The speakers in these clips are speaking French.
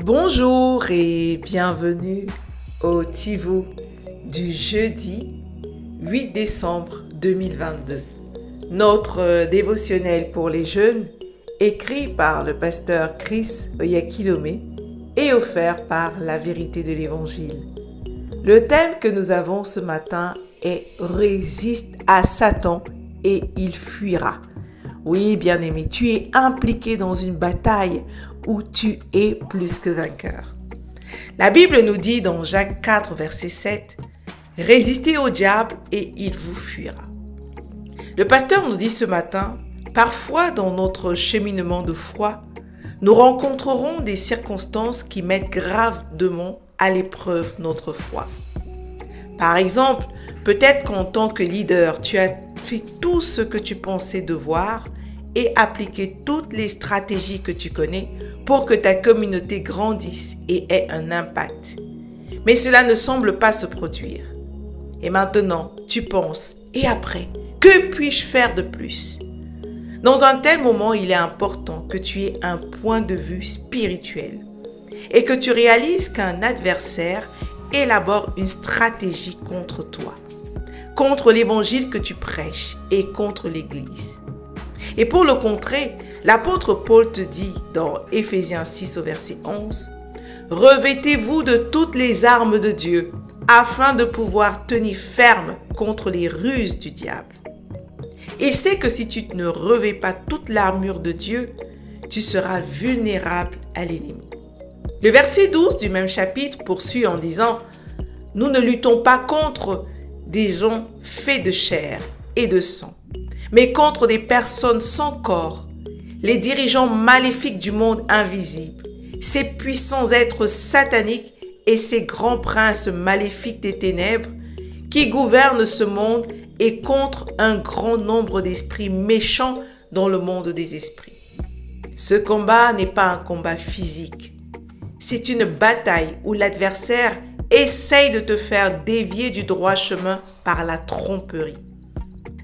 Bonjour et bienvenue au Tivou du jeudi 8 décembre 2022. Notre dévotionnel pour les jeunes, écrit par le pasteur Chris Oyakilome et offert par La Vérité de l'Évangile. Le thème que nous avons ce matin est « Résiste à Satan et il fuira ». Oui, bien-aimé, tu es impliqué dans une bataille où tu es plus que vainqueur. La Bible nous dit dans Jacques 4, verset 7, « Résistez au diable et il vous fuira ». Le pasteur nous dit ce matin, parfois dans notre cheminement de foi, nous rencontrerons des circonstances qui mettent gravement à l'épreuve notre foi. Par exemple, peut-être qu'en tant que leader, tu as fait tout ce que tu pensais devoir et appliqué toutes les stratégies que tu connais pour que ta communauté grandisse et ait un impact. Mais cela ne semble pas se produire. Et maintenant, tu penses, et après, que puis-je faire de plus? Dans un tel moment, il est important que tu aies un point de vue spirituel et que tu réalises qu'un adversaire élabore une stratégie contre toi, contre l'évangile que tu prêches et contre l'Église. Et pour le contrer, l'apôtre Paul te dit dans Éphésiens 6 au verset 11, « Revêtez-vous de toutes les armes de Dieu afin de pouvoir tenir ferme contre les ruses du diable. » Il sait que si tu ne revêts pas toute l'armure de Dieu, tu seras vulnérable à l'ennemi. Le verset 12 du même chapitre poursuit en disant « Nous ne luttons pas contre des gens faits de chair et de sang, mais contre des personnes sans corps, les dirigeants maléfiques du monde invisible, ces puissants êtres sataniques et ces grands princes maléfiques des ténèbres qui gouvernent ce monde et contre un grand nombre d'esprits méchants dans le monde des esprits. » Ce combat n'est pas un combat physique. C'est une bataille où l'adversaire essaye de te faire dévier du droit chemin par la tromperie.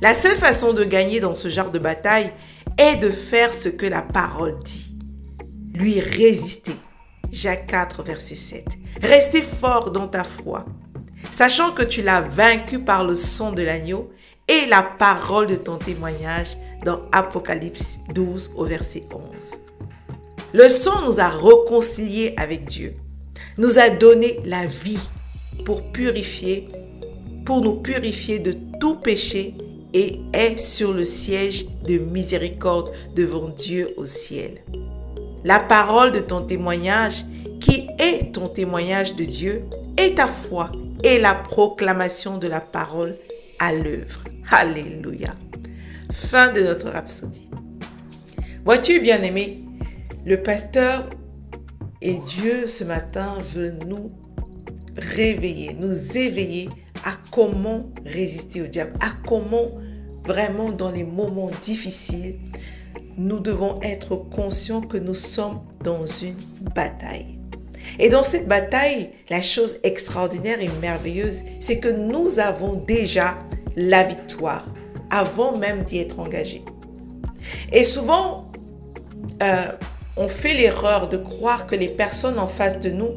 La seule façon de gagner dans ce genre de bataille est de faire ce que la parole dit. Lui résister. Jacques 4, verset 7. Restez fort dans ta foi, sachant que tu l'as vaincu par le sang de l'agneau et la parole de ton témoignage dans Apocalypse 12 au verset 11. Le sang nous a réconciliés avec Dieu, nous a donné la vie pour nous purifier de tout péché et est sur le siège de miséricorde devant Dieu au ciel. La parole de ton témoignage, qui est ton témoignage de Dieu, est ta foi et la proclamation de la parole à l'œuvre. Alléluia. Fin de notre rhapsodie. Vois-tu, bien-aimé, le pasteur et Dieu ce matin veut nous réveiller, nous éveiller à comment résister au diable, à comment vraiment dans les moments difficiles, nous devons être conscients que nous sommes dans une bataille. Et dans cette bataille, la chose extraordinaire et merveilleuse, c'est que nous avons déjà la victoire avant même d'y être engagés. Et souvent, on fait l'erreur de croire que les personnes en face de nous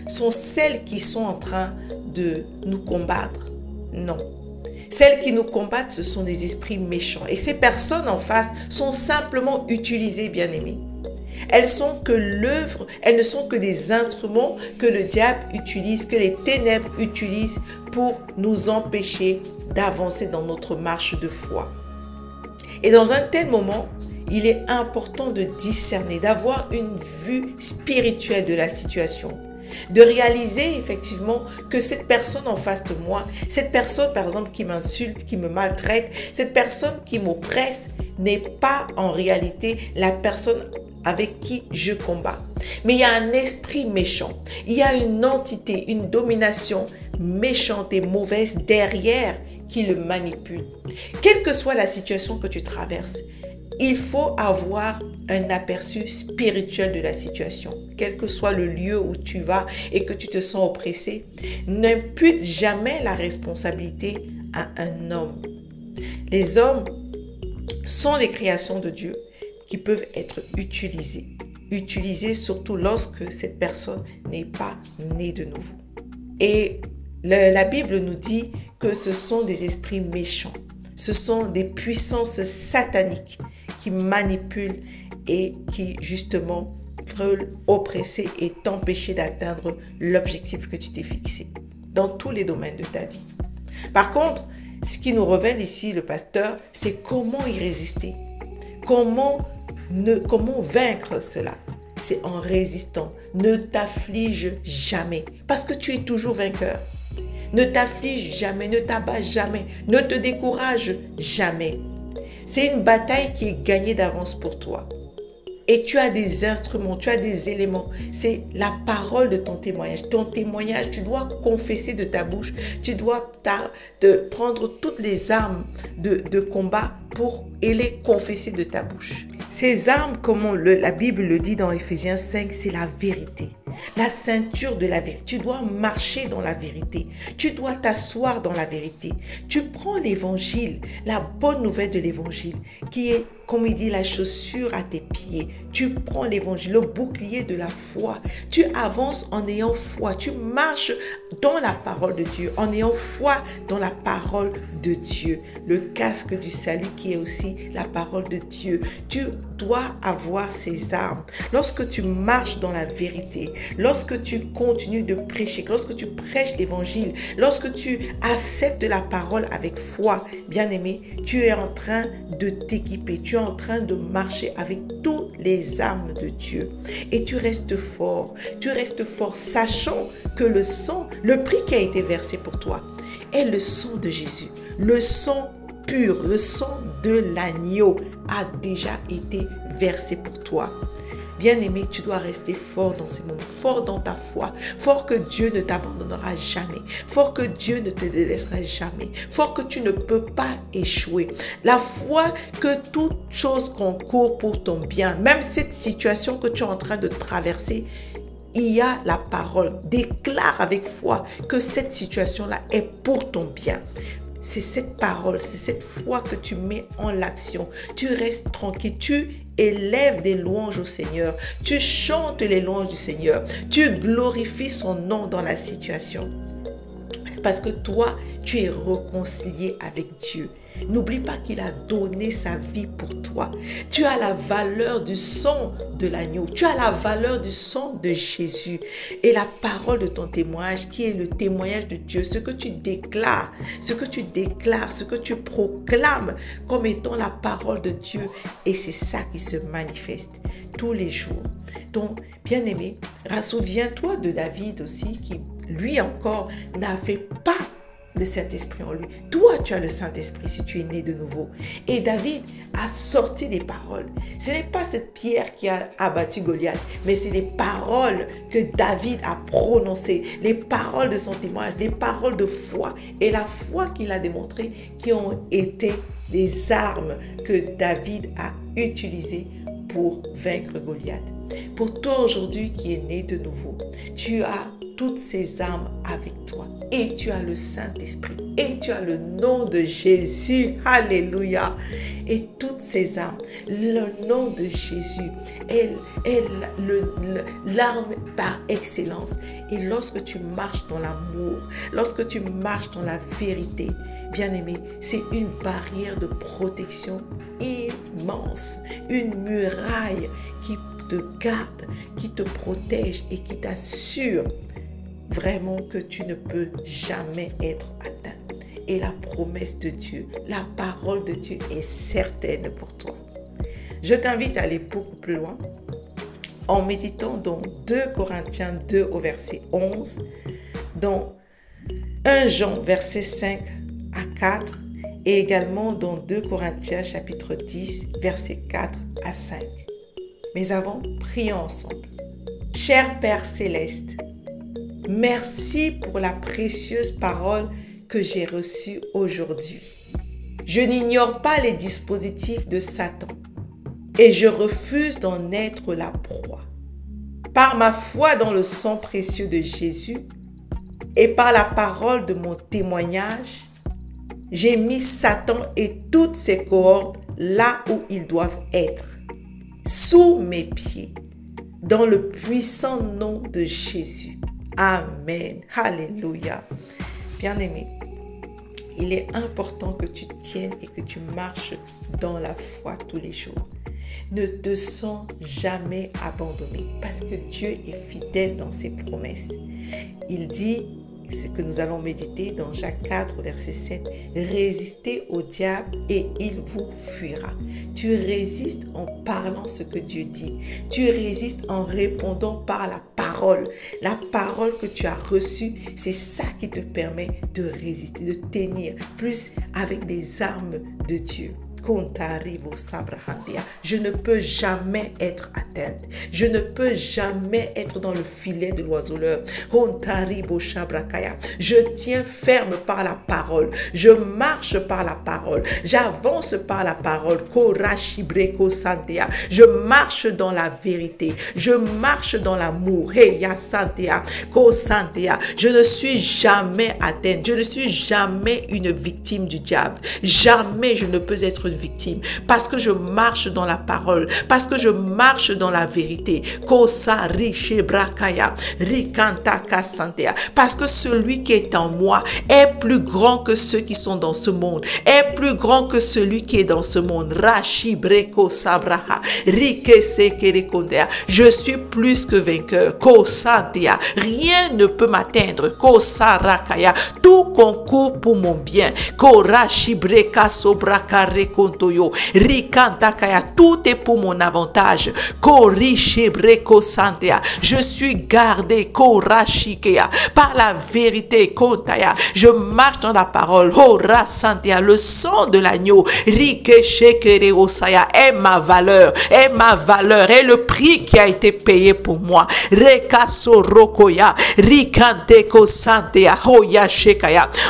sont celles qui sont en train de nous combattre. Non. Celles qui nous combattent, ce sont des esprits méchants. Et ces personnes en face sont simplement utilisées, bien-aimés. Elles sont que l'œuvre, elles ne sont que des instruments que le diable utilise, que les ténèbres utilisent pour nous empêcher d'avancer dans notre marche de foi. Et dans un tel moment, il est important de discerner, d'avoir une vue spirituelle de la situation, de réaliser effectivement que cette personne en face de moi, cette personne par exemple qui m'insulte, qui me maltraite, cette personne qui m'oppresse n'est pas en réalité la personne avec qui je combats. Mais il y a un esprit méchant, il y a une entité, une domination méchante et mauvaise derrière qui le manipule. Quelle que soit la situation que tu traverses, il faut avoir un aperçu spirituel de la situation. Quel que soit le lieu où tu vas et que tu te sens oppressé, n'impute jamais la responsabilité à un homme. Les hommes sont des créations de Dieu qui peuvent être utilisées utilisé surtout lorsque cette personne n'est pas née de nouveau. Et la Bible nous dit que ce sont des esprits méchants. Ce sont des puissances sataniques qui manipulent et qui justement veulent oppresser et t'empêcher d'atteindre l'objectif que tu t'es fixé dans tous les domaines de ta vie. Par contre, ce qui nous révèle ici le pasteur, c'est comment y résister. Comment vaincre cela? C'est en résistant. Ne t'afflige jamais parce que tu es toujours vainqueur. Ne t'afflige jamais, ne t'abats jamais, ne te décourage jamais. C'est une bataille qui est gagnée d'avance pour toi. Et tu as des instruments, tu as des éléments. C'est la parole de ton témoignage. Ton témoignage, tu dois confesser de ta bouche. Tu dois te prendre toutes les armes de combat et les confesser de ta bouche. Ces armes, comme la Bible le dit dans Éphésiens 5, c'est la vérité. La ceinture de la vérité. Tu dois marcher dans la vérité. Tu dois t'asseoir dans la vérité. Tu prends l'évangile, la bonne nouvelle de l'évangile, qui est, comme il dit, la chaussure à tes pieds. Tu prends l'évangile, le bouclier de la foi. Tu avances en ayant foi. Tu marches dans la parole de Dieu, en ayant foi dans la parole de Dieu. Le casque du salut qui est aussi la parole de Dieu. Tu dois avoir ces armes. Lorsque tu marches dans la vérité, lorsque tu continues de prêcher, lorsque tu prêches l'évangile, lorsque tu acceptes la parole avec foi, bien-aimé, tu es en train de t'équiper, tu es en train de marcher avec toutes les armes de Dieu. Et tu restes fort, sachant que le sang, le prix qui a été versé pour toi, est le sang de Jésus, le sang pur, le sang de l'agneau a déjà été versé pour toi. Bien-aimé, tu dois rester fort dans ces moments, fort dans ta foi, fort que Dieu ne t'abandonnera jamais, fort que Dieu ne te délaissera jamais, fort que tu ne peux pas échouer. La foi que toute chose concourt pour ton bien, même cette situation que tu es en train de traverser, il y a la parole. Déclare avec foi que cette situation-là est pour ton bien. C'est cette parole, c'est cette foi que tu mets en l'action. Tu restes tranquille, tu élèves des louanges au Seigneur. Tu chantes les louanges du Seigneur. Tu glorifies son nom dans la situation. Parce que toi, tu es réconcilié avec Dieu. N'oublie pas qu'il a donné sa vie pour toi. Tu as la valeur du sang de l'agneau. Tu as la valeur du sang de Jésus. Et la parole de ton témoignage, qui est le témoignage de Dieu, ce que tu déclares, ce que tu proclames comme étant la parole de Dieu. Et c'est ça qui se manifeste tous les jours. Donc, bien-aimé, souviens-toi de David aussi, qui lui encore n'avait pas le Saint-Esprit en lui. Toi, tu as le Saint-Esprit si tu es né de nouveau. Et David a sorti des paroles. Ce n'est pas cette pierre qui a abattu Goliath, mais c'est les paroles que David a prononcées, les paroles de son témoignage, les paroles de foi et la foi qu'il a démontrée qui ont été les armes que David a utilisées pour vaincre Goliath. Pour toi aujourd'hui qui est né de nouveau, tu as toutes ces armes avec toi. Et tu as le Saint-Esprit. Et tu as le nom de Jésus. Alléluia. Et toutes ces armes, le nom de Jésus est l'arme par excellence. Et lorsque tu marches dans l'amour, lorsque tu marches dans la vérité, bien-aimé, c'est une barrière de protection immense. Une muraille qui te garde, qui te protège et qui t'assure vraiment que tu ne peux jamais être atteint. Et la promesse de Dieu, la parole de Dieu est certaine pour toi. Je t'invite à aller beaucoup plus loin en méditant dans 2 Corinthiens 2 au verset 11, dans 1 Jean verset 5 à 4 et également dans 2 Corinthiens chapitre 10 verset 4 à 5. Mais avant, prions ensemble. Cher Père Céleste, merci pour la précieuse parole que j'ai reçue aujourd'hui. Je n'ignore pas les dispositifs de Satan et je refuse d'en être la proie. Par ma foi dans le sang précieux de Jésus et par la parole de mon témoignage, j'ai mis Satan et toutes ses cohortes là où ils doivent être, sous mes pieds. dans le puissant nom de Jésus. Amen. Alléluia. Bien-aimé, il est important que tu tiennes et que tu marches dans la foi tous les jours. Ne te sens jamais abandonné parce que Dieu est fidèle dans ses promesses. Il dit, ce que nous allons méditer dans Jacques 4, verset 7, « Résistez au diable et il vous fuira. » Tu résistes en parlant ce que Dieu dit. Tu résistes en répondant par la parole. La parole que tu as reçue, c'est ça qui te permet de résister, de tenir plus avec les armes de Dieu. Je ne peux jamais être atteinte. Je ne peux jamais être dans le filet de l'oiseleur. Je tiens ferme par la parole. Je marche par la parole. J'avance par la parole. Je marche dans la vérité. Je marche dans l'amour. Je ne suis jamais atteinte. Je ne suis jamais une victime du diable. Jamais je ne peux être victime parce que je marche dans la parole, parce que je marche dans la vérité. Parce que celui qui est en moi est plus grand que ceux qui sont dans ce monde, est plus grand que celui qui est dans ce monde. Je suis plus que vainqueur. Rien ne peut m'atteindre. Tout concourt pour mon bien. Tout est pour mon avantage. Je suis gardé par la vérité. Je marche dans la parole. Le sang de l'agneau est ma valeur, est le prix qui a été payé pour moi.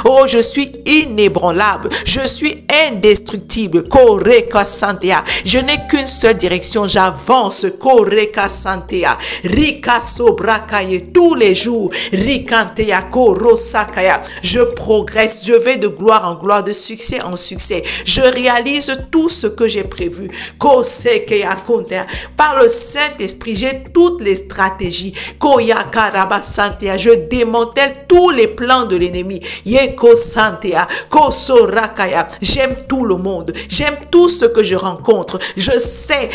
Oh, je suis inébranlable, je suis indestructible. Je n'ai qu'une seule direction, j'avance. Tous les jours. Je progresse, je vais de gloire en gloire, de succès en succès. Je réalise tout ce que j'ai prévu. Par le Saint-Esprit, j'ai toutes les stratégies. Je démantèle tous les plans de l'ennemi. J'aime tout le monde. J'aime tout ce que je rencontre. Je sais,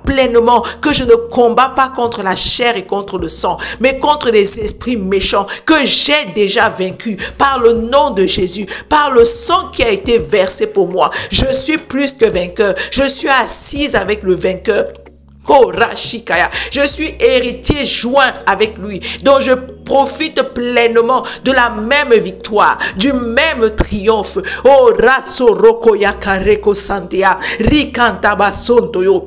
pleinement que je ne combats pas contre la chair et contre le sang, mais contre les esprits méchants que j'ai déjà vaincus par le nom de Jésus, par le sang qui a été versé pour moi. Je suis plus que vainqueur. Je suis assise avec le vainqueur. Je suis héritier joint avec lui, dont je profite pleinement de la même victoire, du même triomphe. Oh, Rasorokoya Kareko Santia, Rikantabasontoyo.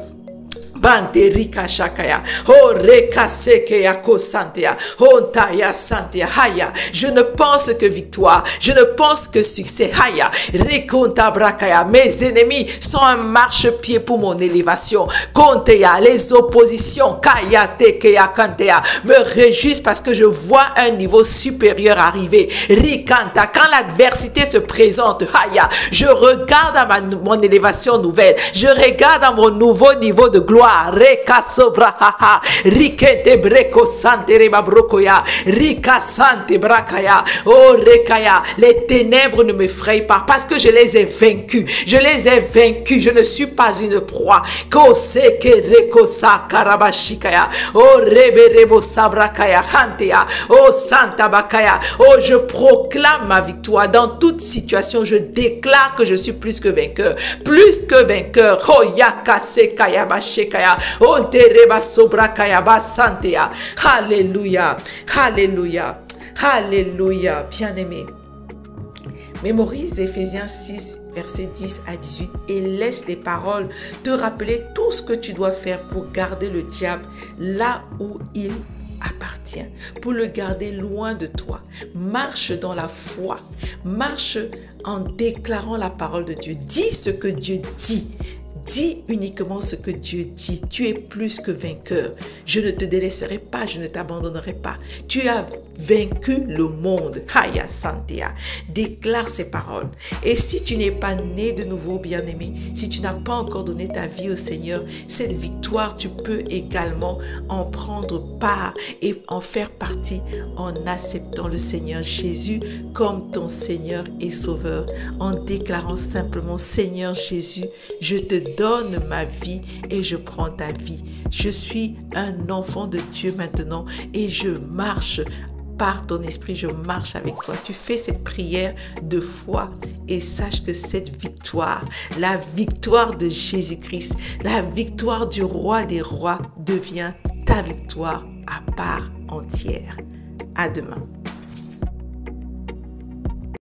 Banterika shakaya, oh rekasekeya kosantea, oh taya santea haya. Je ne pense que victoire, je ne pense que succès. Haya, rekonta brakaya. Mes ennemis sont un marchepied pour mon élévation. Kontea, les oppositions, kaya tekeya kantea, me réjouissent parce que je vois un niveau supérieur arriver. Rikanta, quand l'adversité se présente, haya, je regarde à mon élévation nouvelle, je regarde à mon nouveau niveau de gloire. Reka sobra haha, rikete breko sante reba brokoya, rika sante brakaya, oh rekaya. Les ténèbres ne m'effrayent pas parce que je les ai vaincus. Je les ai vaincus. Je ne suis pas une proie. Koseke reko sa karabashikaya, oh reberebo sabrakaya hantea, oh santa bakaya. Oh, je proclame ma victoire dans toute situation. Je déclare que je suis plus que vainqueur. Plus que vainqueur. Oh yakasekaya bashekaya. Alléluia, alléluia, alléluia, bien-aimé. Mémorise Éphésiens 6, versets 10 à 18 et laisse les paroles te rappeler tout ce que tu dois faire pour garder le diable là où il appartient, pour le garder loin de toi. Marche dans la foi, marche en déclarant la parole de Dieu. Dis ce que Dieu dit. Dis uniquement ce que Dieu dit. Tu es plus que vainqueur. Je ne te délaisserai pas, je ne t'abandonnerai pas. Tu as vaincu le monde. Haya Santea. Déclare ces paroles. Et si tu n'es pas né de nouveau, bien-aimé, si tu n'as pas encore donné ta vie au Seigneur, cette victoire, tu peux également en prendre part et en faire partie en acceptant le Seigneur Jésus comme ton Seigneur et Sauveur, en déclarant simplement: Seigneur Jésus, je te donne ma vie et je prends ta vie. Je suis un enfant de Dieu maintenant et je marche par ton esprit, je marche avec toi. Tu fais cette prière de foi et sache que cette victoire, la victoire de Jésus-Christ, la victoire du roi des rois devient ta victoire à part entière. À demain.